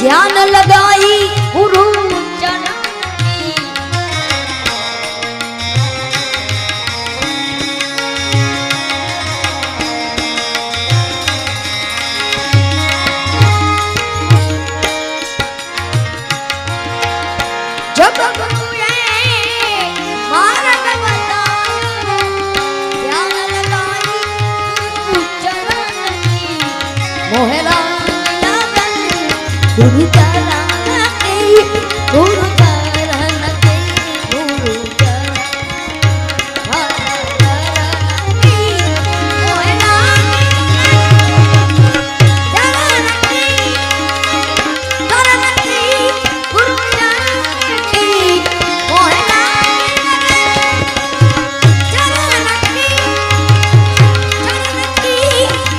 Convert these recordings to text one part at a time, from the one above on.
ध्यान लगाई गुरु चरण जब गुरु मार्ग बताया ध्यान लगाई गुरु चरण मोहला गुरु चरण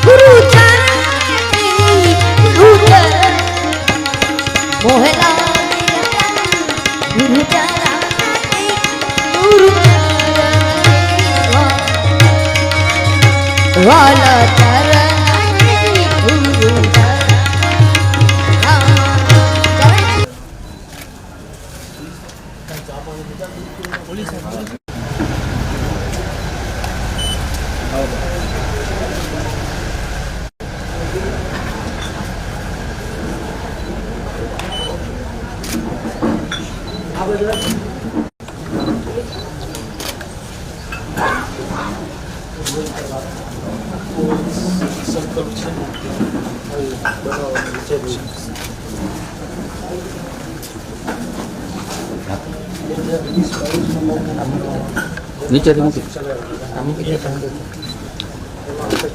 गुरु चरण गुरु चरण मोहला गुरु चरण गुरु चरण वाला चरण गुरु नीचे मूकी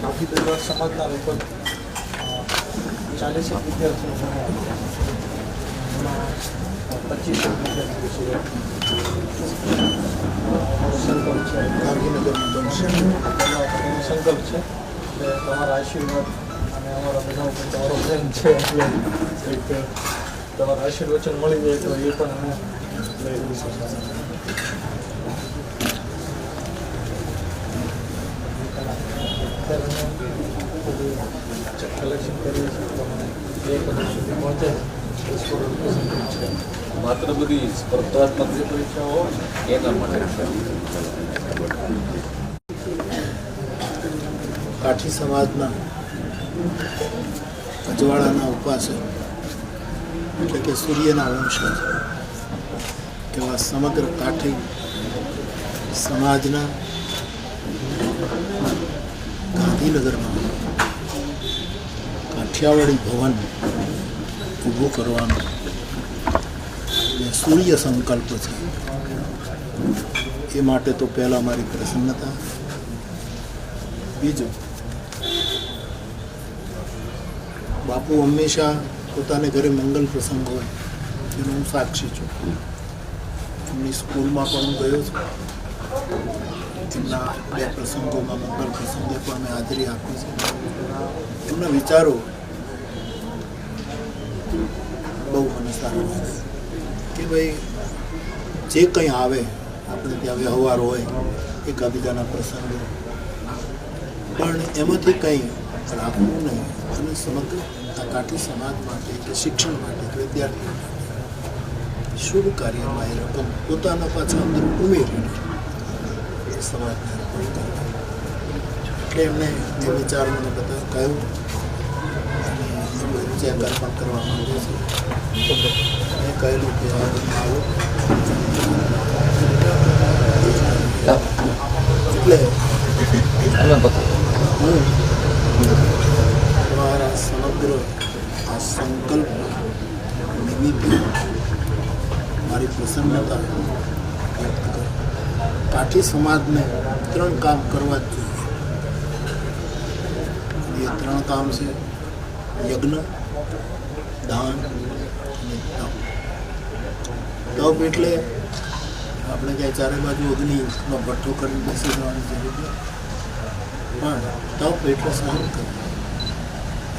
काफी देर बाद समझदार ऊपर 40 વિદ્યાર્થીઓ ભણે એમાં 25 વિદ્યાર્થીઓ સંકલ્પ છે ગાંધીનગરમાં બનશે એનો સંકલ્પ છે એટલે તમારા આશીર્વાદ અને અમારા બધા ઉપર તમારો પ્રેમ છે એટલે એક તમારા આશીર્વચન મળી જાય તો એ પણ અમે લઈ લઈશું. કલેક્શન કરીએ છીએ તમને 2 કરોડ સુધી પહોંચે છે. માત્ર બધી સ્પર્ધાત્મક જે પરીક્ષાઓ એના માટે છે. કાઠી સમાજના અજવાળાના ઉપાસક એટલે કે સૂર્યના વંશજ એવા સમગ્ર કાઠી સમાજના ગાંધીનગરમાં કાઠિયાવાડી ભવન ઊભું કરવાનો જે સૂર્ય સંકલ્પ છે એ માટે તો પહેલાં મારી પ્રસન્નતા, બીજું બાપુ હંમેશા પોતાને ઘરે મંગલ પ્રસંગ હોય એનો હું સાક્ષી છું. એમની સ્કૂલમાં પણ હું ગયો છું, એમના 2 પ્રસંગોમાં મંગલ પ્રસંગે પણ મેં હાજરી આપી છે. એમના વિચારો બહુ મને સારા લાગે કે ભાઈ જે કંઈ આવે આપણે ત્યાં વ્યવહાર હોય એકબીજાના પ્રસંગો પણ એમાંથી કંઈ રાખવું નહીં અને સમગ્ર આ કાઠી સમાજ માટે કે શિક્ષણ માટે કે વિદ્યાર્થીઓ માટે શુભ કાર્યમાં એ રકમ પોતાના પાછા અંદર ઉમેરીને એ સમાજને અર્પણ કરવી. એટલે એમણે એ વિચાર મને બધા કહ્યું અને એમણે ચેક અર્પણ કરવા માંગે છે. મેં કહેલું કે આવો એટલે હું તમારા સમગ્ર આ સંકલ્પ નિમિત્તે મારી પ્રસન્નતા વ્યક્ત કરું. કાઠી સમાજને 3 કામ કરવા જ જોઈએ. એ 3 કામ છે યજ્ઞ, દાન અને તપ. તપ એટલે આપણે ક્યાંય ચારે બાજુ અગ્નિનો ભઠ્ઠો કરીને બેસી જવાની જરૂર નથી, પણ તપ એટલે સહન કરવું.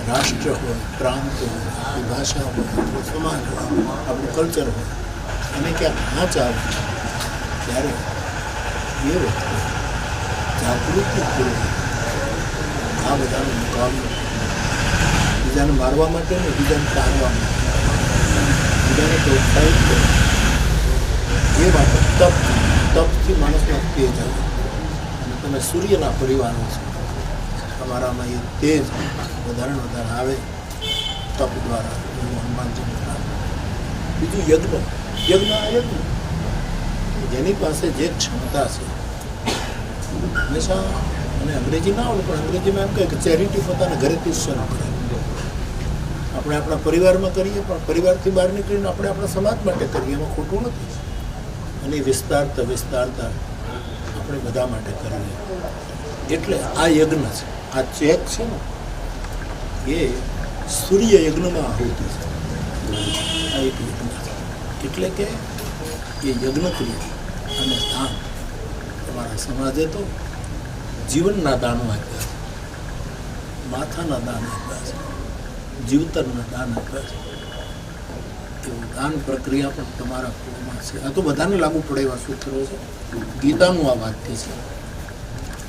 રાષ્ટ્ર હોય, પ્રાંત હોય, આપણી ભાષા હોય, આપણો સમાજ હોય, આપણું કલ્ચર હોય અને ક્યાંક આંચ આવે ત્યારે એ વખતે જાગૃતિપૂર્વક આ બધાનો મુકાબલો બીજાને મારવા માટે ને બીજાને તારવા માટે, બીજાને પ્રોત્સાહિત કરે એ માટે તપથી માણસનો તેજ આવે. અને તમે સૂર્યના પરિવારો છો, તમારામાં એ તેજ વધારે આવે તપ દ્વારા. હનુમાનજીને પ્રાર્થના. બીજું યજ્ઞ જેની પાસે જે ક્ષમતા છે હંમેશા, અને અંગ્રેજી ના આવડે પણ અંગ્રેજીમાં એમ કહે કે ચેરિટી પોતાના ઘરેથી શરૂ કરે. આપણે આપણા પરિવારમાં કરીએ પણ પરિવારથી બહાર નીકળીને આપણે આપણા સમાજ માટે કરીએ, એમાં ખોટું નથી. અને વિસ્તારતા આપણે બધા માટે કરીએ. એટલે આ યજ્ઞ છે, આ ચેક છે ને એ સૂર્ય યજ્ઞમાં આહુતિ છે. આ એક યજ્ઞ છે. એટલે કે એ યજ્ઞ ક્રિયા અને દાન, તમારા સમાજે તો જીવનના દાનો આપ્યા છે, માથાના દાન આપ્યા છે, જીવતરના દાન આપ્યા છે. એવું દાન પ્રક્રિયા પણ તમારા કુળમાં છે. આ તો બધાને લાગુ પડે એવા સૂત્રો છે. ગીતાનું આ વાક્ય છે.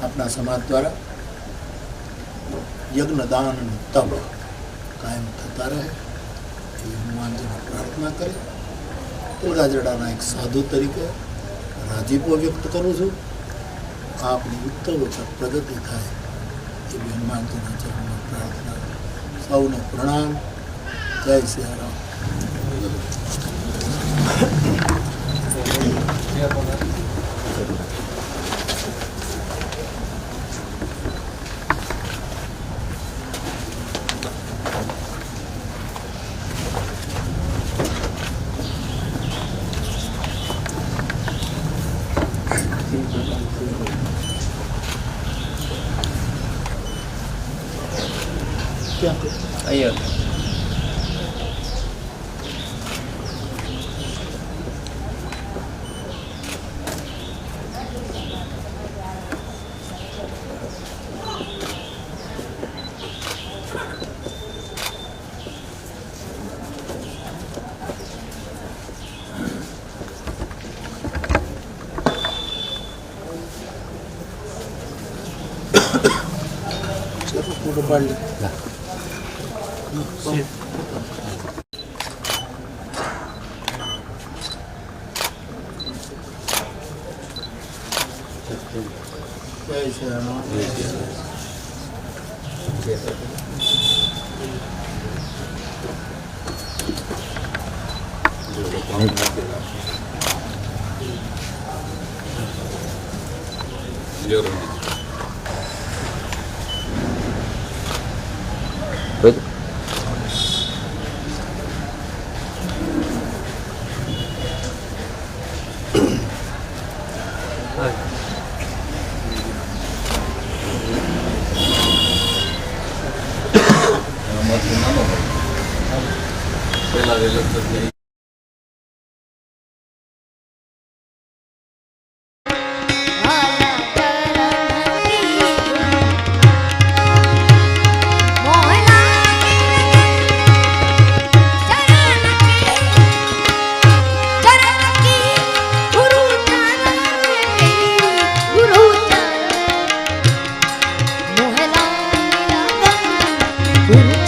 આપણા સમાજ દ્વારા યજ્ઞ, દાન અને તપ કાયમ થતા રહે એ હનુમાનજીને પ્રાર્થના કરે. તુલગાજડાના એક સાધુ તરીકે રાજીપો વ્યક્ત કરું છું. આપણી ઉત્તર પ્રગતિ થાય એવી હનુમાનજીના ચરણમાં પ્રાર્થના. સૌને પ્રણામ. જય સિયારામ. અહીંયા જય શ્રી રામ. પહેલા લગભગ ગુરુ